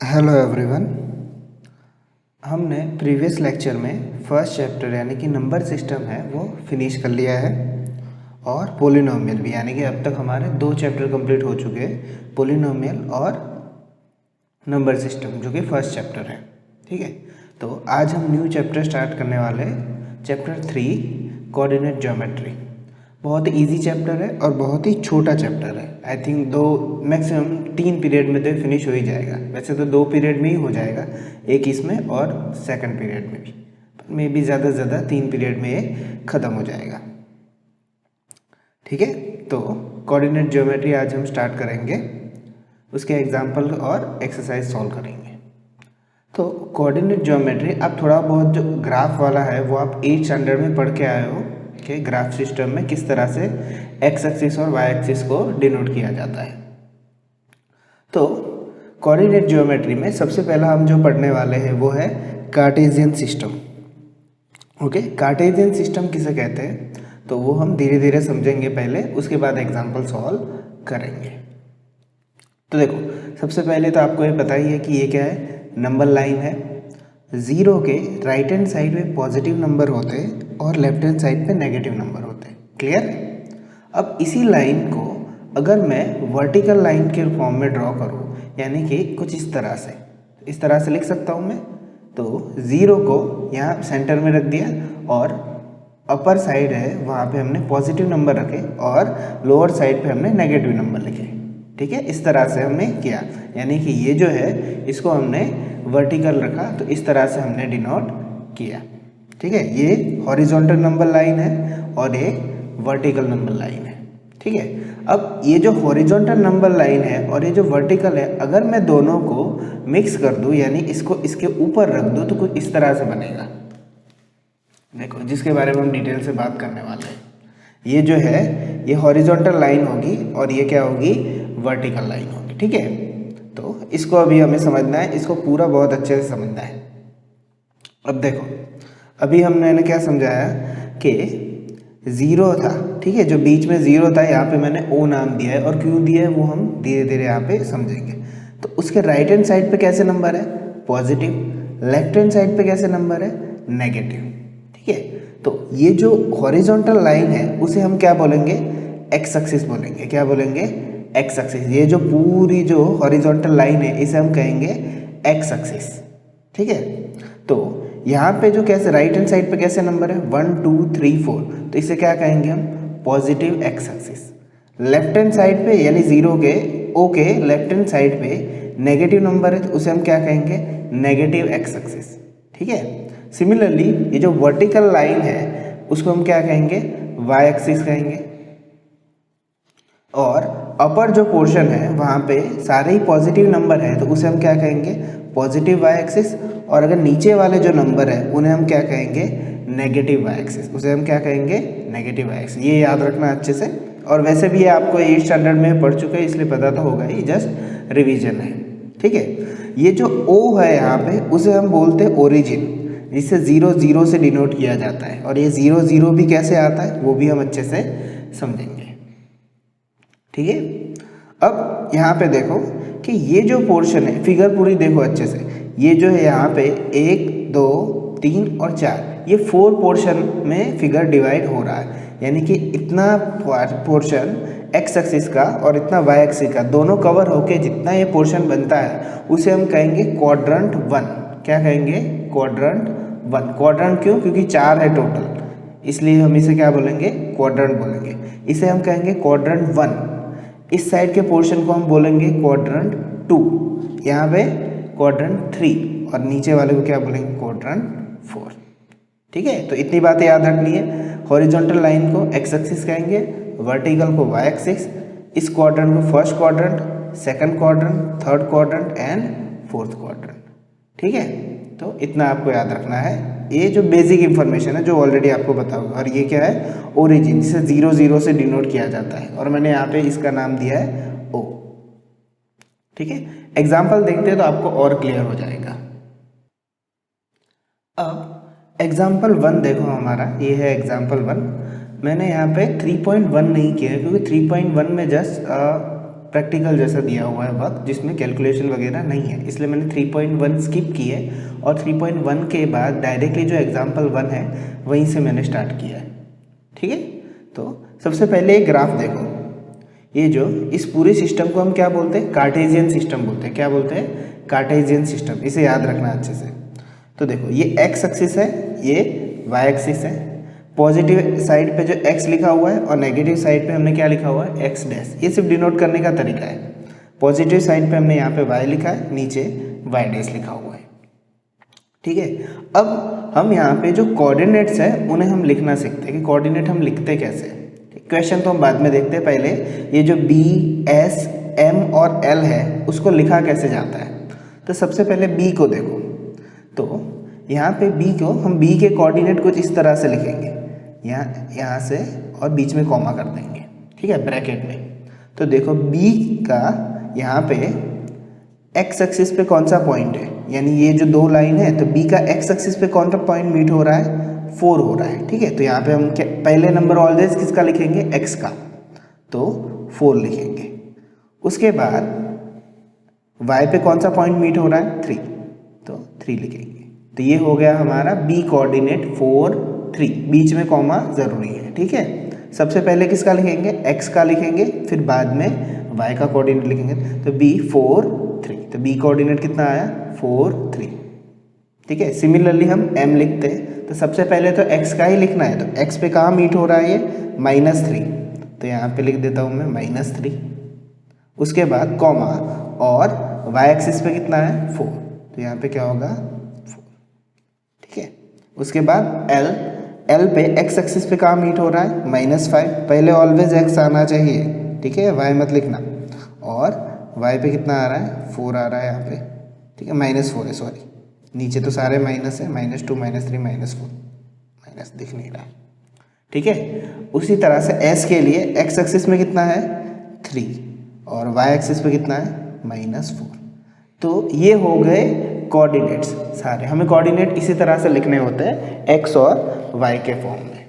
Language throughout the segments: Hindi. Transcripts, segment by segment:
Hello everyone. हमने प्रीवियस लेक्चर में फर्स्ट चैप्टर यानी कि नंबर सिस्टम है वो फिनिश कर लिया है और पोलिनोमियल भी, यानी कि अब तक हमारे 2 चैप्टर कंप्लीट हो चुके हैं, पोलिनोमियल और नंबर सिस्टम, जो कि फर्स्ट चैप्टर है। ठीक है, तो आज हम न्यू चैप्टर स्टार्ट करने वाले हैं, चैप्टर 3 कोऑर्डिनेट ज्योमेट्री। बहुत ही ईजी चैप्टर है और बहुत ही छोटा चैप्टर है। आई थिंक मैक्सिमम 3 पीरियड में तो फिनिश हो ही जाएगा। वैसे तो 2 पीरियड में ही हो जाएगा, एक इसमें और सेकंड पीरियड में भी, मे भी ज़्यादा से ज़्यादा 3 पीरियड में ये ख़त्म हो जाएगा। ठीक है, तो कोऑर्डिनेट ज्योमेट्री आज हम स्टार्ट करेंगे, उसके एग्जाम्पल और एक्सरसाइज सॉल्व करेंगे। तो कोऑर्डिनेट ज्योमेट्री आप थोड़ा बहुत जो ग्राफ वाला है वो आप 8th स्टैंडर्ड में पढ़ के आए हो कि ग्राफ सिस्टम में किस तरह से एक्स एक्सिस और वाई एक्सिस को डिनोट किया जाता है। तो कोऑर्डिनेट ज्योमेट्री में सबसे पहला हम जो पढ़ने वाले हैं वो है Cartesian system. Okay, Cartesian system किसे कहते हैं तो वो हम धीरे धीरे समझेंगे पहले, उसके बाद एग्जाम्पल सॉल्व करेंगे। तो देखो, सबसे पहले तो आपको ये पता ही है कि ये क्या है, नंबर लाइन है। 0 के राइट हैंड साइड में पॉजिटिव नंबर होते हैं और लेफ्ट हैंड साइड पे नेगेटिव नंबर होते हैं। क्लियर? अब इसी लाइन को अगर मैं वर्टिकल लाइन के फॉर्म में ड्रॉ करूँ, यानी कि कुछ इस तरह से लिख सकता हूँ मैं। तो 0 को यहाँ सेंटर में रख दिया और अपर साइड है वहाँ पे हमने पॉजिटिव नंबर रखे और लोअर साइड पे हमने नेगेटिव नंबर लिखे। ठीक है, इस तरह से हमने किया, यानी कि ये जो है इसको हमने वर्टिकल रखा, तो इस तरह से हमने डिनोट किया। ठीक है, ये हॉरिजॉन्टल नंबर लाइन है और ये वर्टिकल नंबर लाइन है। ठीक है, अब ये जो हॉरिजॉन्टल नंबर लाइन है और ये जो वर्टिकल है, अगर मैं दोनों को मिक्स कर दूं, यानी इसको इसके ऊपर रख दूं, तो कुछ इस तरह से बनेगा। देखो, जिसके बारे में हम डिटेल से बात करने वाले हैं। ये जो है ये हॉरिजॉन्टल लाइन होगी और ये क्या होगी, वर्टिकल लाइन होगी। ठीक है, तो इसको अभी हमें समझना है, इसको पूरा बहुत अच्छे से समझना है। अब देखो, अभी मैंने क्या समझाया कि 0 था। ठीक है, जो बीच में 0 था यहाँ पे मैंने O नाम दिया है, और क्यों दिया है वो हम धीरे धीरे यहाँ पे समझेंगे। तो उसके राइट हैंड साइड पे कैसे नंबर है, पॉजिटिव। लेफ्ट हैंड साइड पे कैसे नंबर है, नेगेटिव। ठीक है, तो ये जो हॉरिजॉन्टल लाइन है उसे हम क्या बोलेंगे, एक्स एक्सिस बोलेंगे। क्या बोलेंगे, एक्स एक्सिस। ये जो पूरी जो हॉरिजॉन्टल लाइन है इसे हम कहेंगे एक्स एक्सिस। ठीक है, तो यहाँ पे जो कैसे राइट हैंड साइड पे कैसे नंबर है 1 2 3 4, तो इसे क्या कहेंगे हम, positive x axis. Left hand side पे यानी 0 के O के लेफ्ट हैंड साइड पे नेगेटिव नंबर है, तो उसे हम क्या कहेंगे, नेगेटिव एक्स एक्सिस। ठीक है, सिमिलरली ये जो वर्टिकल लाइन है उसको हम क्या कहेंगे, वाई एक्सिस कहेंगे। और अपर जो पोर्शन है वहाँ पे सारे ही पॉजिटिव नंबर है, तो उसे हम क्या कहेंगे, पॉजिटिव वाई एक्सिस। और अगर नीचे वाले जो नंबर है उन्हें हम क्या कहेंगे, नेगेटिव वाई एक्सिस। उसे हम क्या कहेंगे, नेगेटिव वाई एक्सिस। ये याद रखना अच्छे से, और वैसे भी ये आपको 8th स्टैंडर्ड में पढ़ चुके हैं इसलिए पता तो होगा ही, जस्ट रिविजन है। ठीक है, ये जो O है यहाँ पे उसे हम बोलते हैं ओरिजिन, जिसे 0 0 से डिनोट किया जाता है। और ये 0 0 भी कैसे आता है वो भी हम अच्छे से समझेंगे। ठीक है, अब यहाँ पे देखो कि ये जो पोर्शन है, फिगर पूरी देखो अच्छे से, ये जो है यहाँ पे 1 2 3 और 4, ये 4 पोर्शन में फिगर डिवाइड हो रहा है। यानी कि इतना पोर्शन एक्स एक्सिस का और इतना वाई एक्सिस का दोनों कवर होके जितना ये पोर्शन बनता है उसे हम कहेंगे क्वाड्रेंट 1। क्या कहेंगे, क्वाड्रेंट 1। क्वाड्रेंट क्यों, क्योंकि 4 है टोटल, इसलिए हम इसे क्या बोलेंगे, क्वाड्रेंट बोलेंगे। इसे हम कहेंगे क्वाड्रेंट 1। इस साइड के पोर्शन को हम बोलेंगे क्वाड्रेंट 2, यहाँ पे क्वाड्रेंट 3, और नीचे वाले को क्या बोलेंगे, क्वाड्रेंट 4। ठीक है, तो इतनी बातें याद रखनी है। हॉरिजॉन्टल लाइन को एक्स एक्सिस कहेंगे, वर्टिकल को वाई एक्सिस, इस क्वाड्रेंट को first quadrant, second quadrant, third quadrant and fourth quadrant. ठीक है, तो इतना आपको याद रखना है। ये जो बेसिक इंफॉर्मेशन है जो ऑलरेडी आपको पता होगा। और ये क्या है, ओरिजिन, जिसे 0 0 से डिनोट किया जाता है, और मैंने यहाँ पे इसका नाम दिया है O। ठीक है, एग्जाम्पल देखते हैं तो आपको और क्लियर हो जाएगा। अब एग्जाम्पल 1 देखो, हमारा ये है एग्जाम्पल 1। मैंने यहाँ पे 3.1 नहीं किया है क्योंकि 3.1 में जस्ट प्रैक्टिकल जैसा दिया हुआ है वक्त, जिसमें कैलकुलेशन वगैरह नहीं है, इसलिए मैंने 3.1 स्किप की है और 3.1 के बाद डायरेक्टली जो एग्जाम्पल 1 है वहीं से मैंने स्टार्ट किया है। ठीक है, तो सबसे पहले एक ग्राफ देखो। ये जो इस पूरे सिस्टम को हम क्या बोलते हैं? कार्टेशियन सिस्टम बोलते हैं। क्या बोलते हैं? Cartesian system. इसे याद रखना अच्छे से। तो देखो ये एक्स एक्सिस है, ये वाई एक्सिस है। पॉजिटिव साइड पे जो x लिखा हुआ है और नेगेटिव साइड पे हमने क्या लिखा हुआ है? x dash. ये सिर्फ डिनोट करने का तरीका है। पॉजिटिव साइड पे हमने यहाँ पे y लिखा है, नीचे y डैश लिखा हुआ है। ठीक है, अब हम यहाँ पे जो कोऑर्डिनेट्स है उन्हें हम लिखना सीखते हैं कि कोऑर्डिनेट हम लिखते कैसे। क्वेश्चन तो हम बाद में देखते हैं, पहले ये जो b, s, m और l है उसको लिखा कैसे जाता है। तो सबसे पहले b को देखो, तो यहाँ पे b को हम b के कोऑर्डिनेट कुछ इस तरह से लिखेंगे, यहाँ से और बीच में कॉमा कर देंगे। ठीक है, ब्रैकेट में। तो देखो b का यहाँ पे x एक्सिस पे कौन सा पॉइंट है, यानी ये जो दो लाइन है, तो b का x एक्सिस पे कौन सा पॉइंट मीट हो रहा है? 4 हो रहा है। ठीक है, तो यहाँ पे हम पहले नंबर ऑलवेज किसका लिखेंगे? x का, तो 4 लिखेंगे। उसके बाद y पे कौन सा पॉइंट मीट हो रहा है? 3, तो 3 लिखेंगे। तो ये हो गया हमारा b कोऑर्डिनेट 4, 3, बीच में कॉमा ज़रूरी है। ठीक है, सबसे पहले किसका लिखेंगे? x का लिखेंगे, फिर बाद में y का कोऑर्डिनेट लिखेंगे। तो b 4, 3, तो b कोऑर्डिनेट कितना आया? 4, 3। ठीक है, सिमिलरली हम m लिखते हैं, तो सबसे पहले तो x का ही लिखना है। तो x पे कहाँ मीट हो रहा है? ये -3, तो यहाँ पे लिख देता हूँ मैं -3। उसके बाद कॉमा और y एक्सिस पे कितना है? 4, तो यहाँ पे क्या होगा? 4। ठीक है, उसके बाद l पे x एक्सिस पे कहाँ मीट हो रहा है? -5, पहले ऑलवेज x आना चाहिए। ठीक है, y मत लिखना। और y पे कितना आ रहा है? 4 आ रहा है यहाँ पे। ठीक है, -4 है, सॉरी, नीचे तो सारे माइनस है, -2, -3, -4, माइनस दिख नहीं रहा। ठीक है, उसी तरह से s के लिए x एक्सिस में कितना है? 3 और y एक्सिस पे कितना है? -4। तो ये हो गए कोऑर्डिनेट्स सारे। हमें कोऑर्डिनेट इसी तरह से लिखने होते हैं, x और y के फॉर्म में।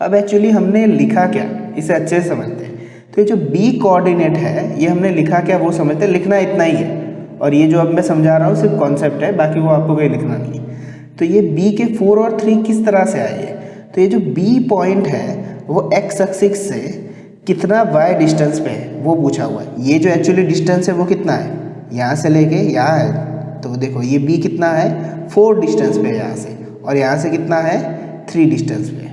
अब एक्चुअली हमने लिखा क्या, इसे अच्छे से समझते हैं। तो ये जो b कोऑर्डिनेट है, ये हमने लिखा क्या वो समझते हैं। लिखना इतना ही है, और ये जो अब मैं समझा रहा हूँ सिर्फ कॉन्सेप्ट है, बाकी वो आपको कहीं लिखना नहीं। तो ये b के 4 और 3 किस तरह से आए है? तो ये जो b पॉइंट है वो x एक्सिस से कितना y डिस्टेंस पे है वो पूछा हुआ है। ये जो एक्चुअली डिस्टेंस है वो कितना है? यहाँ से लेके यहाँ है, तो देखो ये b कितना है? 4 डिस्टेंस पे है यहाँ से, और यहाँ से कितना है? 3 डिस्टेंस पे।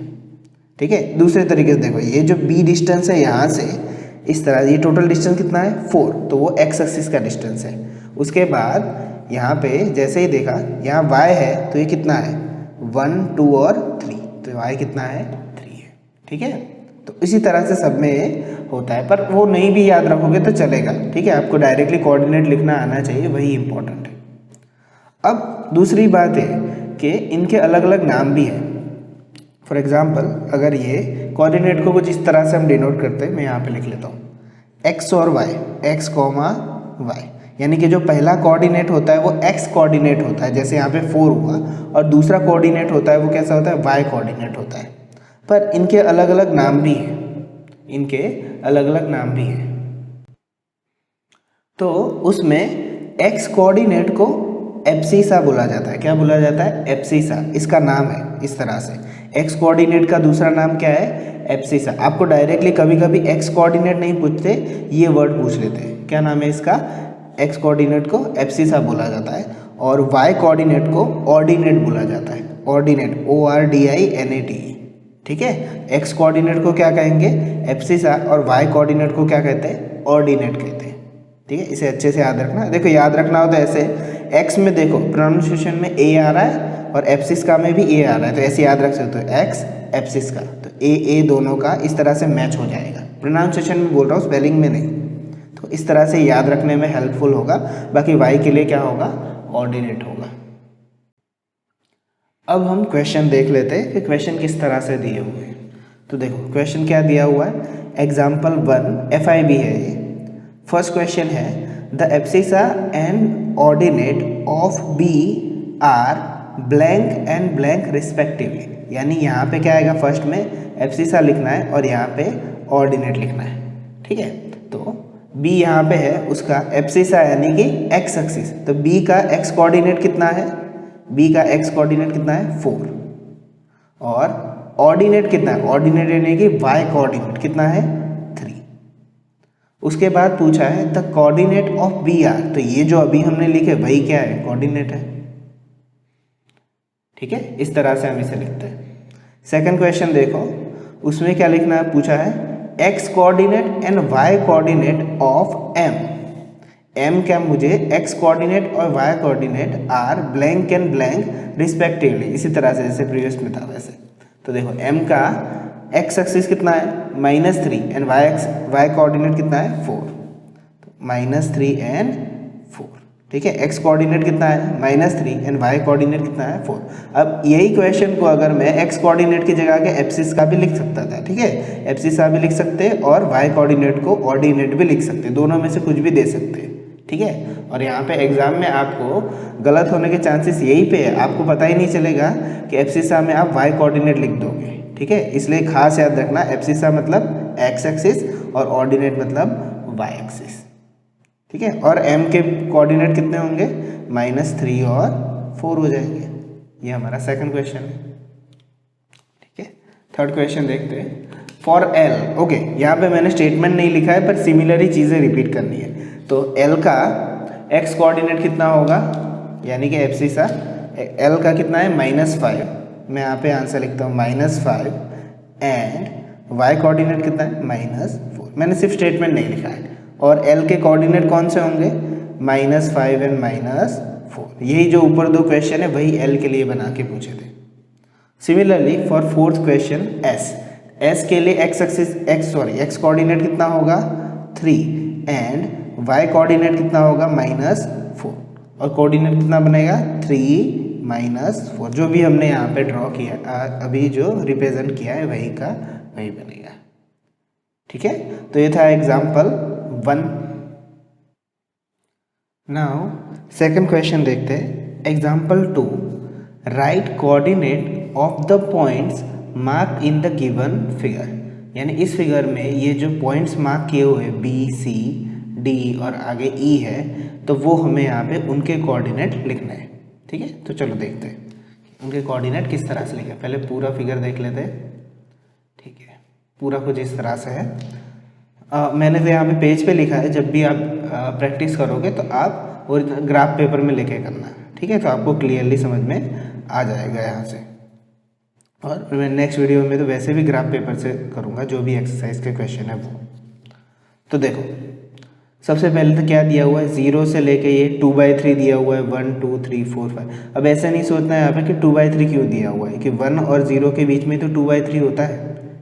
ठीक है, दूसरे तरीके से देखो, ये जो b डिस्टेंस है यहाँ से इस तरह, ये टोटल डिस्टेंस कितना है? 4, तो वो x एक्सिस का डिस्टेंस है। उसके बाद यहाँ पे जैसे ही देखा, यहाँ y है, तो ये कितना है? 1, 2 और 3, तो y कितना है? 3 है। ठीक है, तो इसी तरह से सब में होता है, पर वो नहीं भी याद रखोगे तो चलेगा। ठीक है, आपको डायरेक्टली कोऑर्डिनेट लिखना आना चाहिए, वही इंपॉर्टेंट है। अब दूसरी बात है कि इनके अलग अलग नाम भी हैं। फॉर एग्जाम्पल, अगर ये कोऑर्डिनेट को कुछ इस तरह से हम डिनोट करते हैं, मैं यहाँ पे लिख लेता हूँ x और y, x, y, यानी कि जो पहला कोऑर्डिनेट होता है वो x कोऑर्डिनेट होता है, जैसे यहाँ पे 4 हुआ, और दूसरा कोऑर्डिनेट होता है वो कैसा होता है? y कोऑर्डिनेट होता है। पर इनके अलग अलग नाम भी हैं, इनके अलग अलग नाम भी हैं। तो उसमें x कोऑर्डिनेट को एब्सिसा बोला जाता है। क्या बोला जाता है? एब्सिसा, इसका नाम है इस तरह से। x कोऑर्डिनेट का दूसरा नाम क्या है? एब्सिसा। आपको डायरेक्टली कभी कभी x कोऑर्डिनेट नहीं पूछते, ये वर्ड पूछ लेते हैं। क्या नाम है इसका? x कोऑर्डिनेट को एब्सिसा बोला जाता है, और y कोऑर्डिनेट को ऑर्डिनेट बोला जाता है। Ordinate, ORDINAT। ठीक है, x कोऑर्डिनेट को क्या कहेंगे? एब्सिसा, और y कोऑर्डिनेट को क्या कहते हैं? ऑर्डिनेट कहते हैं। ठीक है, इसे अच्छे से याद रखना। देखो याद रखना होता है ऐसे, x में देखो प्रोनाउंसिएशन में a आ रहा है और एब्सिस का में भी a आ रहा है, तो ऐसे याद रख सकते हो, x एब्सिस का, तो a दोनों का इस तरह से मैच हो जाएगा। प्रोनाउंसिएशन में बोल रहा हूँ, स्पेलिंग में नहीं। तो इस तरह से याद रखने में हेल्पफुल होगा। बाकी y के लिए क्या होगा? ऑर्डिनेट होगा। अब हम क्वेश्चन देख लेते हैं कि क्वेश्चन किस तरह से दिए हुए हैं। तो देखो क्वेश्चन क्या दिया हुआ है, एग्जाम्पल 1 FIB है ये। फर्स्ट क्वेश्चन है, the abscissa and ordinate of B are blank and blank respectively. यानी यहाँ पे क्या आएगा? फर्स्ट में एब्सिसा लिखना है और यहाँ पे ऑर्डिनेट लिखना है। ठीक है, तो बी यहाँ पे है उसका एब्सिसा यानी कि एक्स एक्सिस, तो बी का एक्स कोऑर्डिनेट कितना है, बी का एक्स कोऑर्डिनेट कितना है 4, और ऑर्डिनेट कितना है, ऑर्डिनेट यानी कि वाई कोऑर्डिनेट कितना है 3। उसके बाद पूछा है the coordinate of B are, तो ये जो अभी हमने लिखे वही क्या है, कोऑर्डिनेट है। ठीक है, इस तरह से हम इसे लिखते हैं। सेकंड क्वेश्चन देखो, उसमें क्या लिखना है, पूछा है x coordinate and y coordinate of m, m क्या मुझे x कोऑर्डिनेट और y coordinate are blank and blank respectively, इसी तरह से जैसे प्रीवियस में था वैसे। तो देखो m का x एक्सिस कितना है -3 एंड y कोऑर्डिनेट कितना है 4, -3 एंड 4। ठीक है, x कोऑर्डिनेट कितना है -3 एंड y कोऑर्डिनेट कितना है 4। अब यही क्वेश्चन को अगर मैं x कोऑर्डिनेट की जगह के एब्सिस का भी लिख सकता था। ठीक है, एब्सिसा भी लिख सकते और y कोऑर्डिनेट को ऑर्डिनेट भी लिख सकते, दोनों में से कुछ भी दे सकते। ठीक है, और यहाँ पे एग्जाम में आपको गलत होने के चांसेस यही पे है, आपको पता ही नहीं चलेगा कि एब्सिसा में आप y कोऑर्डिनेट लिख दोगे। ठीक है, इसलिए खास याद रखना, एब्सिसा मतलब x एक्सिस और ऑर्डिनेट मतलब y एक्सिस। ठीक है, और m के कोऑर्डिनेट कितने होंगे -3 और 4 हो जाएंगे। ये हमारा सेकंड क्वेश्चन है। ठीक है, थर्ड क्वेश्चन देखते हैं। फॉर l, ओके, यहाँ पे मैंने स्टेटमेंट नहीं लिखा है पर सिमिलर ही चीज़ें रिपीट करनी है। तो l का x कोऑर्डिनेट कितना होगा, यानी कि एब्सिसा l का कितना है -5, मैं यहाँ पे आंसर लिखता हूँ -5 एंड y कोऑर्डिनेट कितना है -4, मैंने सिर्फ स्टेटमेंट नहीं लिखा है। और l के कोऑर्डिनेट कौन से होंगे -5 एंड -4, यही जो ऊपर दो क्वेश्चन है वही l के लिए बना के पूछे थे। Similarly for fourth question s के लिए x कोऑर्डिनेट कितना होगा 3 एंड y कोऑर्डिनेट कितना होगा -4, और कोऑर्डिनेट कितना बनेगा 3 - 4, जो भी हमने यहाँ पे ड्रॉ किया, अभी जो रिप्रेजेंट किया है वही का वही बनेगा। ठीक है, तो ये था एग्जाम्पल 1। नाउ सेकंड क्वेश्चन देखते हैं। Example 2, right coordinate of the points mark in the given figure, यानी इस फिगर में ये जो पॉइंट्स मार्क किए हुए B, C, D और आगे E है, तो वो हमें यहाँ पे उनके कोऑर्डिनेट लिखना है। ठीक है, तो चलो देखते हैं उनके कोऑर्डिनेट किस तरह से लिखे। पहले पूरा फिगर देख लेते हैं। ठीक है, पूरा कुछ इस तरह से है। मैंने तो यहाँ पे पेज पे लिखा है, जब भी आप प्रैक्टिस करोगे तो आप और ग्राफ पेपर में लेके करना। ठीक है, तो आपको क्लियरली समझ में आ जाएगा यहाँ से। और मैं नेक्स्ट वीडियो में तो वैसे भी ग्राफ पेपर से करूँगा, जो भी एक्सरसाइज के क्वेश्चन है वो। तो देखो, सबसे पहले तो क्या दिया हुआ है, 0 से लेके ये 2/3 दिया हुआ है, 1 2 3 4 5। अब ऐसा नहीं सोचना है यहाँ पे कि 2/3 क्यों दिया हुआ है, कि 1 और 0 के बीच में तो 2/3 होता है।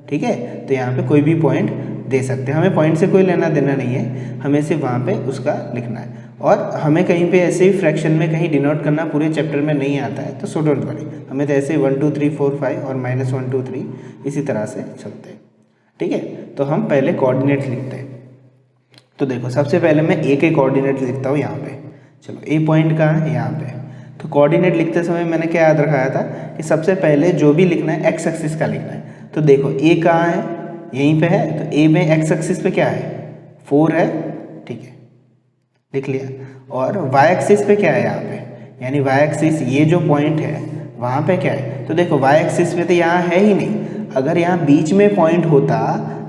ठीक है, तो यहाँ पे कोई भी पॉइंट दे सकते हैं, हमें पॉइंट से कोई लेना देना नहीं है, हमें सिर्फ वहाँ पे उसका लिखना है। और हमें कहीं पे ऐसे ही फ्रैक्शन में कहीं डिनोट करना पूरे चैप्टर में नहीं आता है, तो सो डोंट वरी, हमें तो ऐसे 1 2 3 4 5 और -1 2 3 इसी तरह से चलते हैं। ठीक है, तो हम पहले कोऑर्डिनेट लिखते हैं। तो देखो, सबसे पहले मैं ए के कोऑर्डिनेट लिखता हूँ यहाँ पे। चलो, ए पॉइंट कहाँ है, यहाँ पे। तो कोऑर्डिनेट लिखते समय मैंने क्या याद रखाया था कि सबसे पहले जो भी लिखना है एक्स एक्सिस का लिखना है। तो देखो, ए कहाँ है, यहीं पे है, तो ए में एक्स एक्सिस पे क्या है 4 है। ठीक है, लिख लिया। और वाई एक्सिस पे क्या है यहाँ पे, यानी वाई एक्सिस ये जो पॉइंट है वहाँ पे क्या है। तो देखो, वाई एक्सिस पे तो यहाँ है ही नहीं, अगर यहाँ बीच में पॉइंट होता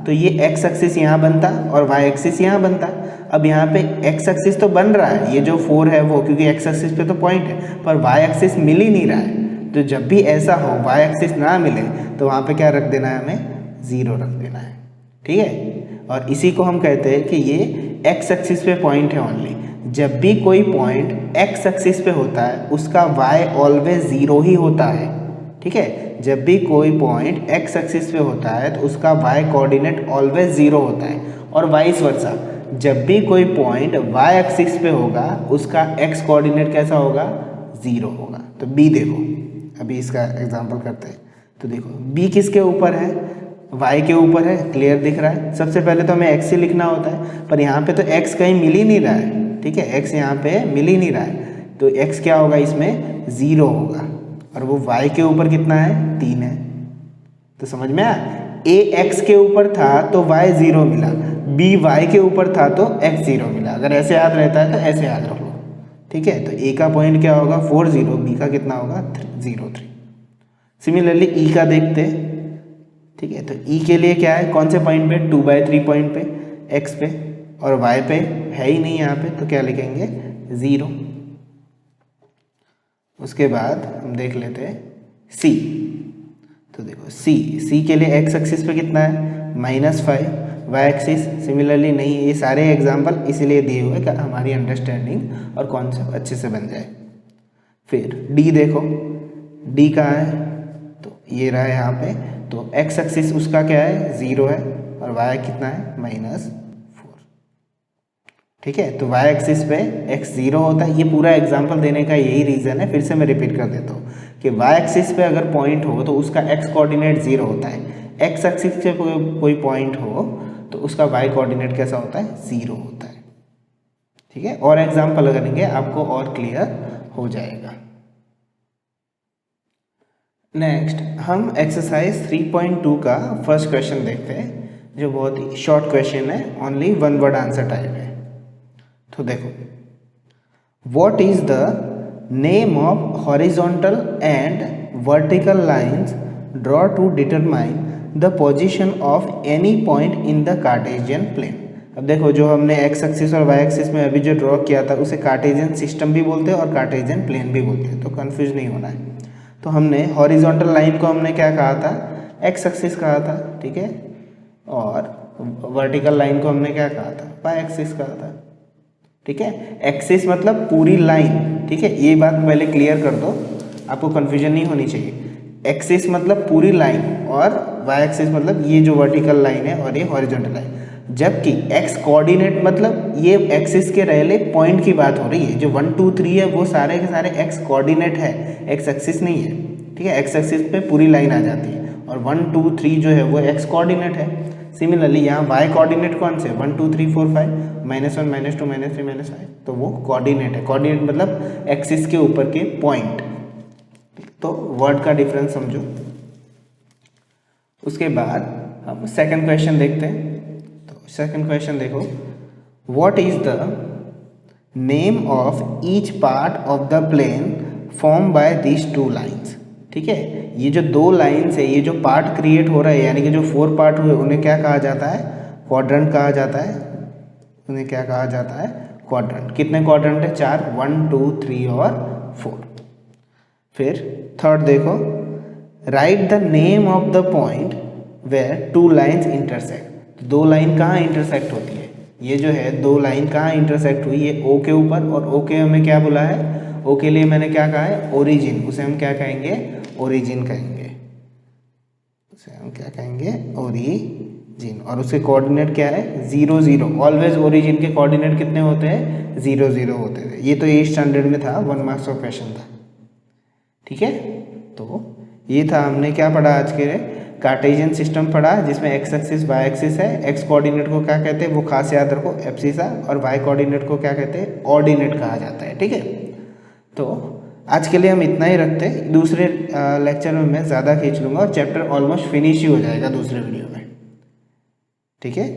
तो ये एक्स एक्सिस यहाँ बनता और वाई एक्सिस यहाँ बनता। अब यहाँ पे एक्स एक्सिस तो बन रहा है, ये जो 4 है वो, क्योंकि एक्स एक्सिस पे तो पॉइंट है, पर वाई एक्सिस मिल ही नहीं रहा है। तो जब भी ऐसा हो वाई एक्सिस ना मिले तो वहाँ पे क्या रख देना है, हमें 0 रख देना है। ठीक है, और इसी को हम कहते हैं कि ये एक्स एक्सिस पे पॉइंट है ओनली। जब भी कोई पॉइंट एक्स एक्सिस पे होता है उसका वाई ऑलवेज 0 ही होता है। ठीक है, जब भी कोई पॉइंट एक्स एक्सिस पे होता है तो उसका वाई कोऑर्डिनेट ऑलवेज 0 होता है, और वाइस वर्सा, जब भी कोई पॉइंट वाई एक्सिस पे होगा उसका एक्स कोऑर्डिनेट कैसा होगा, 0 होगा। तो बी देखो, अभी इसका एग्जांपल करते हैं। तो देखो, बी किसके ऊपर है, वाई के ऊपर है, क्लियर दिख रहा है। सबसे पहले तो हमें एक्स ही लिखना होता है, पर यहाँ पे तो एक्स कहीं मिल ही नहीं रहा है। ठीक है, एक्स यहाँ पे मिल ही नहीं रहा है, तो एक्स क्या होगा, इसमें 0 होगा। और वो y के ऊपर कितना है, 3 है। तो समझ में आया, a x के ऊपर था तो y 0 मिला, बी वाई के ऊपर था तो x 0 मिला। अगर ऐसे याद रहता है तो ऐसे याद रख लो, ठीक है। तो ए का पॉइंट क्या होगा 4 0, बी का कितना होगा 0 3। सिमिलरली ई का देखते, ठीक है। तो ई के लिए क्या है, कौन से पॉइंट पे, 2/3 पॉइंट पे, एक्स पे, और वाई पे है ही नहीं यहाँ पे, तो क्या लिखेंगे 0। उसके बाद हम देख लेते हैं सी। तो देखो सी के लिए एक्स एक्सिस पे कितना है -5, वाई एक्सिस सिमिलरली नहीं है। ये सारे एग्जाम्पल इसीलिए दिए हुए कि हमारी अंडरस्टैंडिंग और कॉन्सेप्ट अच्छे से बन जाए। फिर डी देखो, डी कहाँ है, तो ये रहा यहाँ पे। तो एक्स एक्सिस उसका क्या है 0 है, और वाई कितना है -4, ठीक है। तो वाई एक्सिस पे x 0 होता है। ये पूरा एग्जाम्पल देने का यही रीज़न है, फिर से मैं रिपीट कर देता हूँ कि वाई एक्सिस पे अगर पॉइंट हो तो उसका x कोऑर्डिनेट 0 होता है। x एक्सिस पे कोई पॉइंट हो तो उसका y कोऑर्डिनेट कैसा होता है 0 होता है, ठीक है। और एग्जाम्पल करेंगे आपको और क्लियर हो जाएगा। नेक्स्ट हम एक्सरसाइज 3.2 का फर्स्ट क्वेश्चन देखते हैं, जो बहुत ही शॉर्ट क्वेश्चन है, ओनली 1 वर्ड आंसर टाइप है। तो देखो, what is the name of horizontal and vertical lines draw to determine the position of any point in the Cartesian plane. अब देखो, जो हमने एक्स एक्सिस और वाई एक्सिस में अभी जो ड्रॉ किया था उसे कार्टेशियन सिस्टम भी बोलते हैं और कार्टेशियन प्लेन भी बोलते हैं, तो कंफ्यूज नहीं होना है। तो हमने हॉरिजॉन्टल लाइन को हमने क्या कहा था, एक्स एक्सिस कहा था, ठीक है। और वर्टिकल लाइन को हमने क्या कहा था, वाई एक्सिस कहा था, ठीक है। एक्सिस मतलब पूरी लाइन, ठीक है। ये बात पहले क्लियर कर दो, आपको कंफ्यूजन नहीं होनी चाहिए। एक्सिस मतलब पूरी लाइन और वाई एक्सिस मतलब ये जो वर्टिकल लाइन है और ये हॉरिजॉन्टल लाइन। जबकि एक्स कोऑर्डिनेट मतलब ये एक्सिस के रहले पॉइंट की बात हो रही है। जो 1 2 3 है वो सारे के सारे एक्स कोऑर्डिनेट है, एक्स एक्सिस नहीं है, ठीक है। एक्स एक्सिस पे पूरी लाइन आ जाती है और 1 2 3 जो है वो एक्स कोऑर्डिनेट है। सिमिलरली यहाँ वाई कोऑर्डिनेट कौन से, 1 2 3 4 5, -1 -2 -3 -5, तो वो कोऑर्डिनेट है। कोऑर्डिनेट मतलब एक्सिस के ऊपर के पॉइंट। तो वर्ड का डिफरेंस समझो। उसके बाद हम सेकंड क्वेश्चन देखते हैं। तो सेकंड क्वेश्चन देखो, what is the name of each part of the plane form by this 2 lines, ठीक है। ये जो 2 लाइन्स है, ये जो पार्ट क्रिएट हो रहा है, यानी कि जो 4 पार्ट हुए, उन्हें क्या कहा जाता है, क्वाड्रेंट कहा जाता है। उन्हें क्या कहा जाता है, क्वाड्रेंट। कितने क्वाड्रेंट है, 4, 1 2 3 और 4। फिर थर्ड देखो, write the name of the point where 2 lines intersect. 2 line कहाँ इंटरसेक्ट होती है, ये जो है 2 लाइन कहाँ इंटरसेक्ट हुई, ये ओ के ऊपर, और ओ के हमें क्या बोला है, ओ के लिए मैंने क्या कहा है, ओरिजिन। उसे हम क्या कहेंगे, ओरिजिन कहेंगे। उसे हम क्या कहेंगे, ओरिजिन। और उसके कोऑर्डिनेट क्या है, 0 0। ऑलवेज ओरिजिन के कोऑर्डिनेट कितने होते हैं, 0 0 होते थे। ये तो 8th स्टैंडर्ड में था, 1 मार्क्स का क्वेश्चन था, ठीक है। तो ये था, हमने क्या पढ़ा आज के, कार्टेशियन सिस्टम पढ़ा, जिसमें एक्स एक्सिस वाई एक्सिस है। एक्स कोऑर्डिनेट को क्या कहते हैं वो खास याद रखो, एब्सिसा, और वाई कोऑर्डिनेट को क्या कहते हैं, ऑर्डिनेट कहा जाता है, ठीक है। तो आज के लिए हम इतना ही रखते हैं। दूसरे लेक्चर में मैं ज़्यादा खींच लूँगा और चैप्टर ऑलमोस्ट फिनिश ही हो जाएगा दूसरे वीडियो में, ठीक है।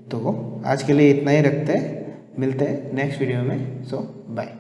तो आज के लिए इतना ही रखते हैं, मिलते हैं नेक्स्ट वीडियो में। सो बाय।